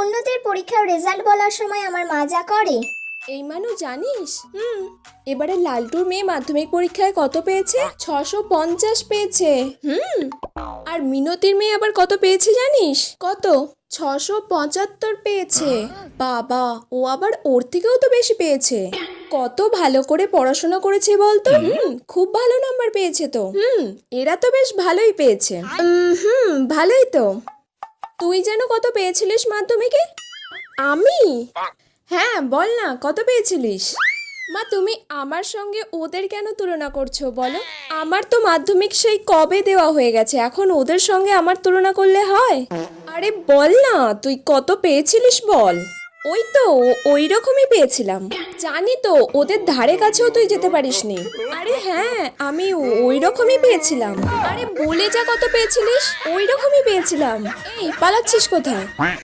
অন্যদের পরীক্ষার রেজাল্ট বলার সময় আমার মা যা করে। এই মানু জানিস এবারে লালটুর মেয়ে মাধ্যমিক পরীক্ষায় কত পেয়েছে? 650 পেয়েছে। আর মিনতির মেয়ে আবার কত পেয়েছে জানিস? কত? 675 পেয়েছে। বাবা, ও আবার ওর থেকেও তো বেশি পেয়েছে। কত ভালো করে পড়াশোনা করেছে বলতো। খুব ভালো নাম্বার পেয়েছে তো। এরা তো বেশ ভালোই পেয়েছে। ভালোই তো। তুই যেন কত পেয়েছিলিস মাধ্যমিকে? আমি? হ্যাঁ বল না, কত পেয়েছিলিস? মা, তুমি আমার সঙ্গে ওদের কেন তুলনা করছো বলো? আমার তো মাধ্যমিক সেই কবে দেওয়া হয়ে গেছে, এখন ওদের সঙ্গে আমার তুলনা করলে হয়? আরে বল না, তুই কত পেয়েছিলিস বল। ওই তো ওই রকমই পেয়েছিলাম। জানি তো, ওদের ধারে কাছেও তুই যেতে পারিসনি। আরে হ্যাঁ, আমি ওই রকমই পেয়েছিলাম। আরে বলে যা কত পেয়েছিলিস। ওই রকমই পেয়েছিলাম। এই পালাচ্ছিস কোথায়?